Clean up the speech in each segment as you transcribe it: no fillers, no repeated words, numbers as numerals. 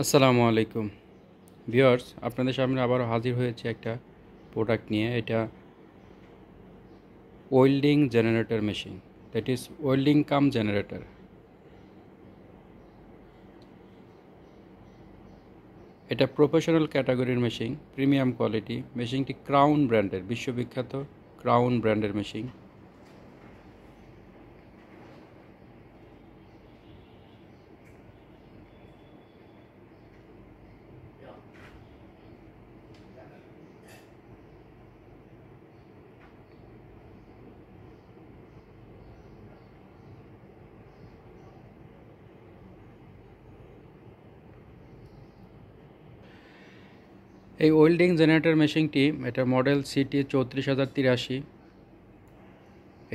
আসসালামু আলাইকুম ভিউয়ার্স, আপনাদের সামনে আবারও হাজির হয়েছে একটা প্রোডাক্ট নিয়ে। এটা welding generator machine, that is welding cum generator. এটা প্রফেশনাল ক্যাটাগরির মেশিন, প্রিমিয়াম কোয়ালিটি। মেশিনটি ক্রাউন ব্র্যান্ডের, বিশ্ববিখ্যাত ক্রাউন ব্র্যান্ডের মেশিন। এই ওয়েল্ডিং জেনারেটর মেশিনটি, এটা মডেল সিটি 34083।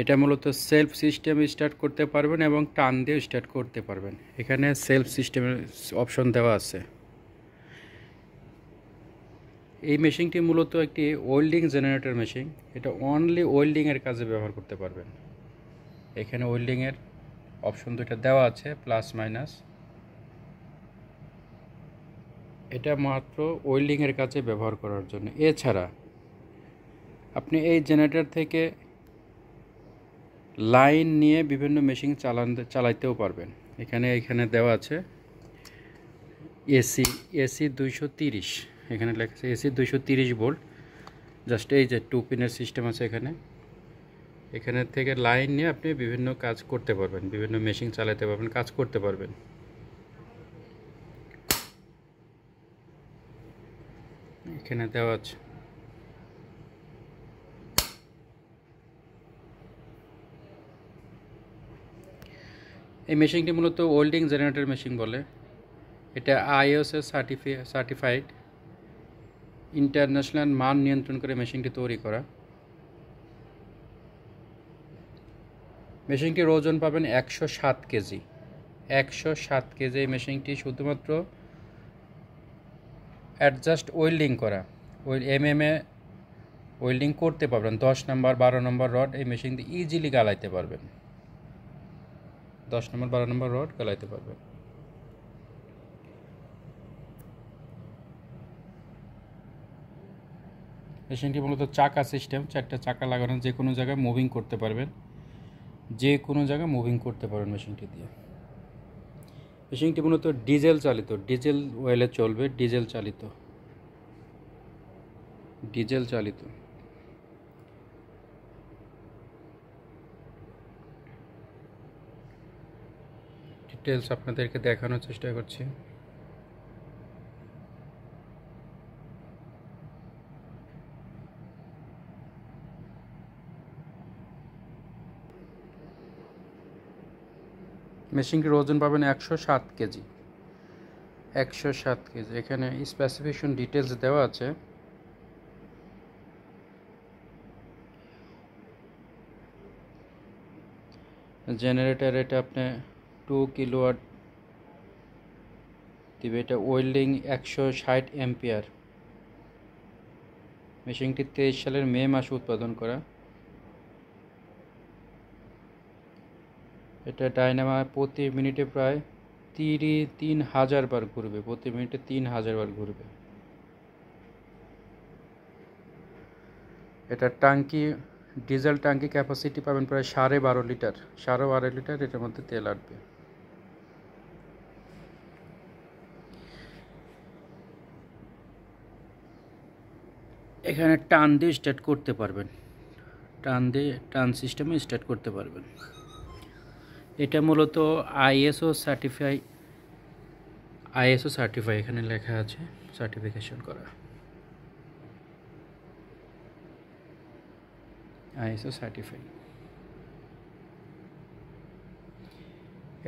এটা মূলত সেলফ সিস্টেম স্টার্ট করতে পারবেন এবং টান দিয়ে স্টার্ট করতে পারবেন। এখানে সেলফ সিস্টেমের অপশন দেওয়া আছে। এই মেশিনটি মূলত একটি ওয়েল্ডিং জেনারেটর মেশিন। এটা অনলি ওয়েল্ডিংয়ের কাজে ব্যবহার করতে পারবেন। এখানে ওয়েল্ডিংয়ের অপশন দুইটা দেওয়া আছে, প্লাস মাইনাস। এটা মাত্র ওয়েল্ডিংয়ের কাজে ব্যবহার করার জন্য। এছাড়া আপনি এই জেনারেটর থেকে লাইন নিয়ে বিভিন্ন মেশিন চালাইতেও পারবেন। এখানে দেওয়া আছে এসি 230। এখানে লেখা আছে এসি 230 ভোল্ট। জাস্ট এই যে 2 পিনের সিস্টেম আছে এখানে থেকে লাইন নিয়ে আপনি বিভিন্ন কাজ করতে পারবেন, বিভিন্ন মেশিন চালাতে পারবেন, কাজ করতে পারবেন। এখানে দেওয়া আছে। এই মেশিনটি মূলত ওয়েল্ডিং জেনারেটর মেশিন বলে। এটা আইএসও সার্টিফাইড, ইন্টারন্যাশনাল মান নিয়ন্ত্রণ করে মেশিনটি তৈরি করা। মেশিনটির ওজন পাবেন 107 কেজি। 107 কেজি এই মেশিনটি শুধুমাত্র অ্যাডজাস্ট ওয়েল্ডিং করা, এমএমএ ওয়েল্ডিং করতে পারবেন। 10 নম্বর 12 নম্বর রড এই মেশিন দিয়ে ইজিলি গালাইতে পারবেন। 10 নম্বর 12 নম্বর রড গালাইতে পারবেন। মেশিনটি মূলত চাকা সিস্টেম, 4টা চাকা লাগানো, যে কোনো জায়গায় মুভিং করতে পারবেন, মেশিনটি দিয়ে। মেশিনটি মূলত ডিজেল চালিত, ডিজেল অয়েলে চলবে, ডিজেল চালিত। ডিটেলস আপনাদেরকে দেখানোর চেষ্টা করছি। মেশিনটির ওজন পাবেন 107 কেজি। 107 কেজি। এখানে স্পেসিফিকেশন ডিটেলস দেওয়া আছে। জেনারেটর এটা আপনি 2 কিলোওয়াট দিবে। এটা ওয়েল্ডিং 160 অ্যাম্পিয়ার। মেশিনটি 23 সালের মে মাসে উৎপাদন করা। এটা ডাইনামা প্রতি মিনিটে প্রায় 3000 বার ঘুরবে। প্রতি মিনিটে 3000 বার ঘুরবে। এটা টাঙ্কি, ডিজেল টাঙ্কি ক্যাপাসিটি পাবেন প্রায় 12.5 লিটার। 12.5 লিটার এটার মধ্যে তেল আসবে। এখানে টান দিয়ে স্টার্ট করতে পারবেন, টান সিস্টেমে স্টার্ট করতে পারবেন। এটা মূলত আইএসও সার্টিফাই, এখানে লেখা আছে সার্টিফিকেশন করা, আইএসও সার্টিফাই।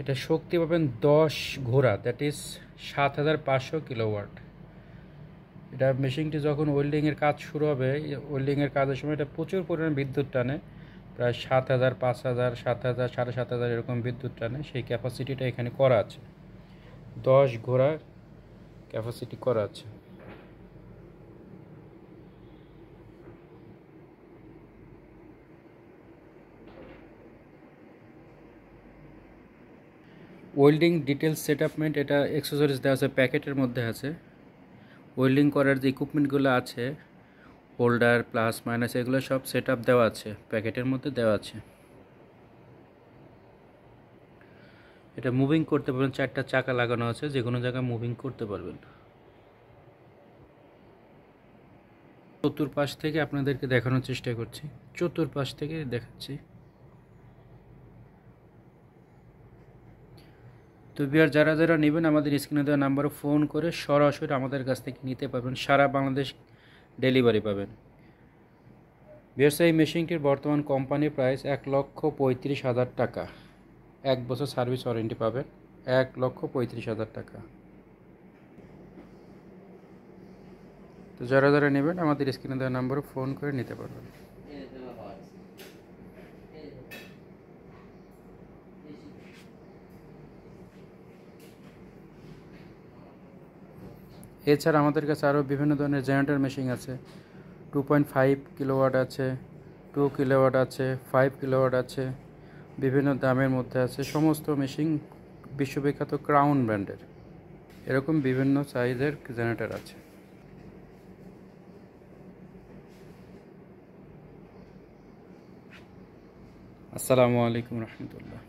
এটা শক্তি পাবেন 10 ঘোড়া, দ্যাট ইজ 7500 কিলোওয়াট। এটা মেশিনটি যখন ওয়েল্ডিংয়ের কাজ শুরু হবে, ওয়েল্ডিংয়ের কাজের সময় এটা প্রচুর পরিমাণ বিদ্যুৎ টানে, প্রায় 7000, 5000, 7000, 7500 এরকম বিদ্যুৎ টানে। সেই ক্যাপাসিটিটা এখানে করা আছে, 10 ঘোড়া ক্যাপাসিটি করা আছে। ওয়েল্ডিং ডিটেলস সেটআপমেন্ট, এটা অ্যাক্সেসরিজ দেওয়া আছে, প্যাকেটের মধ্যে আছে। ওয়েল্ডিং করার যে ইকুইপমেন্টগুলো আছে, হোল্ডার প্লাস মাইনাস এগুলো সব সেটআপ দেওয়া আছে, প্যাকেটের মধ্যে দেওয়া আছে। এটা মুভিং করতে পারবেন, 4টা চাকা লাগানো আছে, যে কোনো জায়গায় মুভিং করতে পারবেন। চতুর্পাশ থেকে আপনাদেরকে দেখানোর চেষ্টা করছি, চতুর্পাশ থেকে দেখাচ্ছি। তো বিয়ার যারা যারা নেবেন আমাদের স্ক্রিনে দেওয়া নাম্বারে ফোন করে সরাসরি আমাদের কাছ থেকে নিতে পারবেন, সারা বাংলাদেশ ডেলিভারি পাবেন। বিয়ার্স, এই মেশিনটির বর্তমান কোম্পানি প্রাইস 1,35,000 টাকা, 1 বছর সার্ভিস ওয়ারেন্টি পাবেন, 1,35,000 টাকা। তো যারা যারা নেবেন আমাদের স্ক্রিনে দেওয়া নাম্বারে ফোন করে নিতে পারবেন। এছাড়া আমাদের কাছে আরও বিভিন্ন ধরনের জেনারেটর মেশিন আছে, 2.5 কিলোওয়াট আছে, 2 কিলোওয়াট আছে, 5 কিলোওয়াট আছে, বিভিন্ন দামের মধ্যে আছে। সমস্ত মেশিন বিশ্ববিখ্যাত ক্রাউন ব্র্যান্ডের, এরকম বিভিন্ন সাইজের জেনারেটর আছে। আসসালামু আলাইকুম রহমতুল্লাহ।